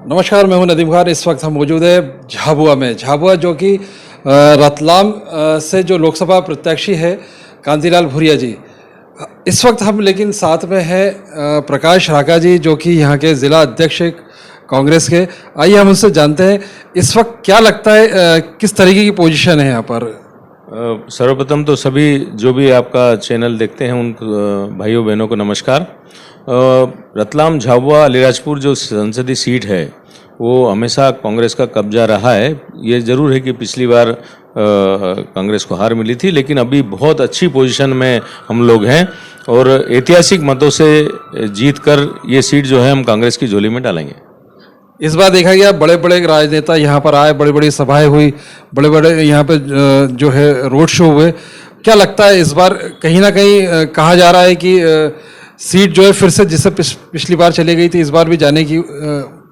नमस्कार, मैं हूं नदीम खान। इस वक्त हम मौजूद है झाबुआ में। झाबुआ जो कि रतलाम से जो लोकसभा प्रत्याशी है कांतिलाल भूरिया जी। इस वक्त हम लेकिन साथ में है प्रकाश राका जी जो कि यहाँ के ज़िला अध्यक्ष हैं कांग्रेस के। आइए हम उनसे जानते हैं इस वक्त क्या लगता है किस तरीके की पोजीशन है यहाँ पर। सर्वप्रथम तो सभी जो भी आपका चैनल देखते हैं उन भाइयों बहनों को नमस्कार। रतलाम झाबुआ अलीराजपुर जो संसदीय सीट है वो हमेशा कांग्रेस का कब्जा रहा है। ये ज़रूर है कि पिछली बार कांग्रेस को हार मिली थी, लेकिन अभी बहुत अच्छी पोजीशन में हम लोग हैं और ऐतिहासिक मतों से जीतकर ये सीट जो है हम कांग्रेस की झोली में डालेंगे। इस बार देखा गया बड़े बड़े राजनेता यहाँ पर आए, बड़ी बड़ी सभाएं हुई, बड़े बड़े यहाँ पे जो है रोड शो हुए। क्या लगता है इस बार कहीं ना कहीं कहा जा रहा है कि सीट जो है फिर से जिससे पिछली बार चली गई थी इस बार भी जाने की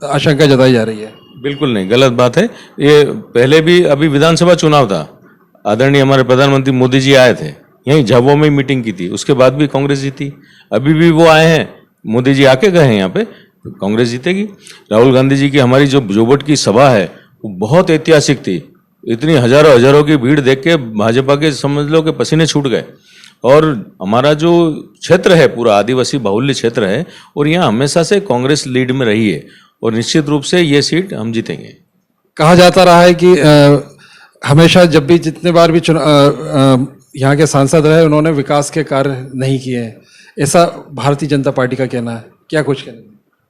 आशंका जताई जा रही है? बिल्कुल नहीं, गलत बात है। ये पहले भी अभी विधानसभा चुनाव था, आदरणीय हमारे प्रधानमंत्री मोदी जी आए थे, यहीं झाबुआ में ही मीटिंग की थी, उसके बाद भी कांग्रेस जीती। अभी भी वो आए हैं, मोदी जी आके गए हैं यहाँ पे, तो कांग्रेस जीतेगी। राहुल गांधी जी की हमारी जो जोबट की सभा है वो बहुत ऐतिहासिक थी। इतनी हजारों हजारों की भीड़ देख के भाजपा के समझ लो कि पसीने छूट गए। और हमारा जो क्षेत्र है पूरा आदिवासी बाहुल्य क्षेत्र है और यहाँ हमेशा से कांग्रेस लीड में रही है और निश्चित रूप से ये सीट हम जीतेंगे। कहा जाता रहा है कि हमेशा जब भी जितने बार भी यहाँ के सांसद रहे उन्होंने विकास के कार्य नहीं किए हैं, ऐसा भारतीय जनता पार्टी का कहना है। क्या कुछ कहना है?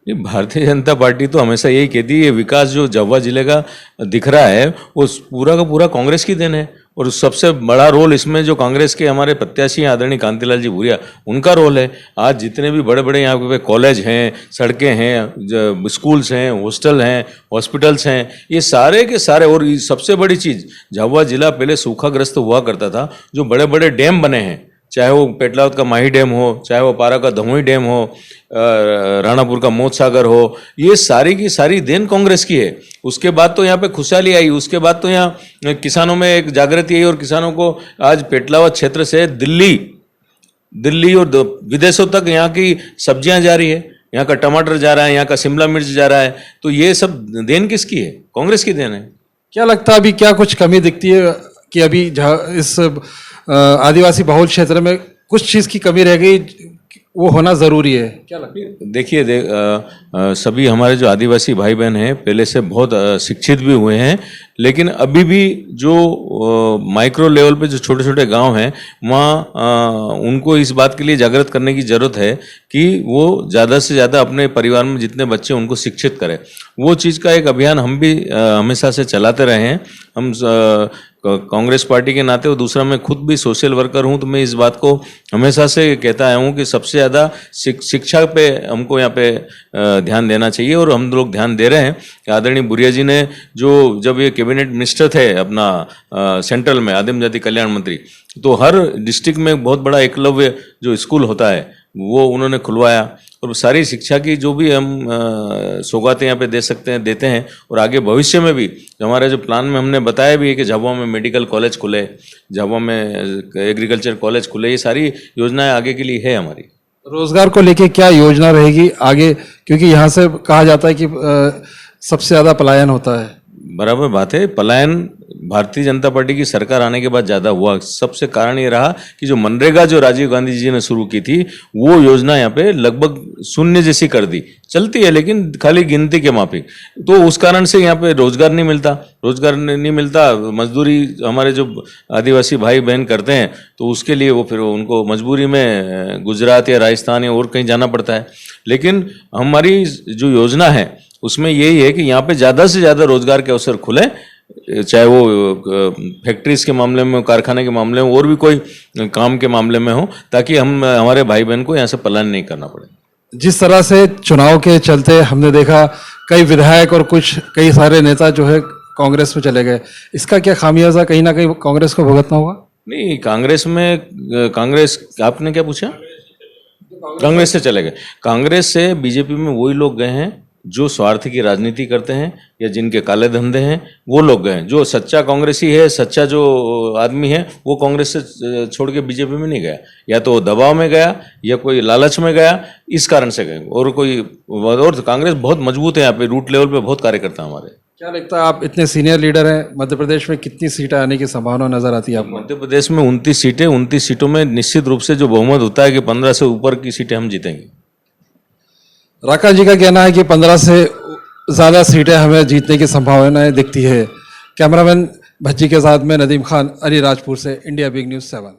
ये भारतीय जनता पार्टी तो हमेशा यही कहती है ये विकास जो झाबुआ जिले का दिख रहा है वो पूरा का पूरा कांग्रेस की देन है। और सबसे बड़ा रोल इसमें जो कांग्रेस के हमारे प्रत्याशी हैं आदरणीय कांतिलाल जी भूरिया, उनका रोल है। आज जितने भी बड़े बड़े यहाँ पे कॉलेज हैं, सड़कें हैं, स्कूल्स हैं, हॉस्टल हैं, हॉस्पिटल्स हैं, ये सारे के सारे। और सबसे बड़ी चीज़, झाबुआ जिला पहले सूखाग्रस्त हुआ करता था, जो बड़े बड़े डैम बने हैं, चाहे वो पेटलावद का माही डैम हो, चाहे वो पारा का धमोई डैम हो, राणापुर का मोत सागर हो, ये सारी की सारी देन कांग्रेस की है। उसके बाद तो यहाँ पे खुशहाली आई, उसके बाद तो यहाँ किसानों में एक जागृति आई और किसानों को आज पेटलावद क्षेत्र से दिल्ली और विदेशों तक यहाँ की सब्जियां जा रही है, यहाँ का टमाटर जा रहा है, यहाँ का शिमला मिर्च जा रहा है। तो ये सब देन किसकी है? कांग्रेस की देन है। क्या लगता है अभी क्या कुछ कमी दिखती है कि अभी इस आदिवासी बहुल क्षेत्र में कुछ चीज़ की कमी रह गई, वो होना ज़रूरी है? क्या लगता है? देखिए, सभी हमारे जो आदिवासी भाई बहन हैं पहले से बहुत शिक्षित भी हुए हैं, लेकिन अभी भी जो माइक्रो लेवल पे जो छोटे छोटे गांव हैं वहाँ उनको इस बात के लिए जागृत करने की ज़रूरत है कि वो ज़्यादा से ज़्यादा अपने परिवार में जितने बच्चे उनको शिक्षित करें। वो चीज़ का एक अभियान हम भी हमेशा से चलाते रहे हैं। हम कांग्रेस पार्टी के नाते और दूसरा मैं खुद भी सोशल वर्कर हूं, तो मैं इस बात को हमेशा से कहता आया हूं कि सबसे ज़्यादा शिक्षा पे हमको यहाँ पे ध्यान देना चाहिए और हम लोग ध्यान दे रहे हैं। आदरणीय भूरिया जी ने जो जब ये कैबिनेट मिनिस्टर थे अपना सेंट्रल में आदिम जाति कल्याण मंत्री, तो हर डिस्ट्रिक्ट में बहुत बड़ा एकलव्य जो स्कूल होता है वो उन्होंने खुलवाया और सारी शिक्षा की जो भी हम सौगातें यहाँ पे दे सकते हैं देते हैं। और आगे भविष्य में भी हमारे जो प्लान में हमने बताया भी है कि झाबुआ में मेडिकल कॉलेज खुले, झाबुआ में एग्रीकल्चर कॉलेज खुले, ये सारी योजनाएं आगे के लिए है हमारी। रोजगार को लेके क्या योजना रहेगी आगे, क्योंकि यहाँ से कहा जाता है कि सबसे ज़्यादा पलायन होता है? बराबर बात है, पलायन भारतीय जनता पार्टी की सरकार आने के बाद ज़्यादा हुआ। सबसे कारण ये रहा कि जो मनरेगा जो राजीव गांधी जी ने शुरू की थी वो योजना यहाँ पे लगभग शून्य जैसी कर दी, चलती है लेकिन खाली गिनती के माफिक। तो उस कारण से यहाँ पे रोजगार नहीं मिलता, मजदूरी हमारे जो आदिवासी भाई बहन करते हैं तो उसके लिए वो फिर उनको मजबूरी में गुजरात या राजस्थान या और कहीं जाना पड़ता है। लेकिन हमारी जो योजना है उसमें यही है कि यहाँ पे ज़्यादा से ज़्यादा रोजगार के अवसर खुले, चाहे वो फैक्ट्रीज के मामले में, कारखाने के मामले में, और भी कोई काम के मामले में हो, ताकि हम हमारे भाई बहन को यहाँ से पलायन नहीं करना पड़े। जिस तरह से चुनाव के चलते हमने देखा कई विधायक और कई सारे नेता जो है कांग्रेस में चले गए, इसका क्या खामियाजा कहीं ना कहीं कांग्रेस को भुगतना होगा? नहीं, कांग्रेस आपने क्या पूछा? कांग्रेस से चले गए। कांग्रेस से बीजेपी में वही लोग गए हैं जो स्वार्थ की राजनीति करते हैं या जिनके काले धंधे हैं वो लोग गए। जो सच्चा कांग्रेसी है, सच्चा जो आदमी है, वो कांग्रेस से छोड़ के बीजेपी में नहीं गया, या तो दबाव में गया या कोई लालच में गया, इस कारण से गए। और कांग्रेस बहुत मजबूत है, यहाँ पे रूट लेवल पे बहुत कार्यकर्ता हमारे। क्या लगता है, आप इतने सीनियर लीडर हैं, मध्य प्रदेश में कितनी सीटें आने की संभावना नजर आती है आपको? मध्य प्रदेश में 29 सीटें, 29 सीटों में निश्चित रूप से जो बहुमत होता है कि 15 से ऊपर की सीटें हम जीतेंगे। राका जी का कहना है कि 15 से ज़्यादा सीटें हमें जीतने की संभावनाएं दिखती है। कैमरामैन भज्जी के साथ में नदीम खान, अलीराजपुर से, इंडिया बिग न्यूज़ 7।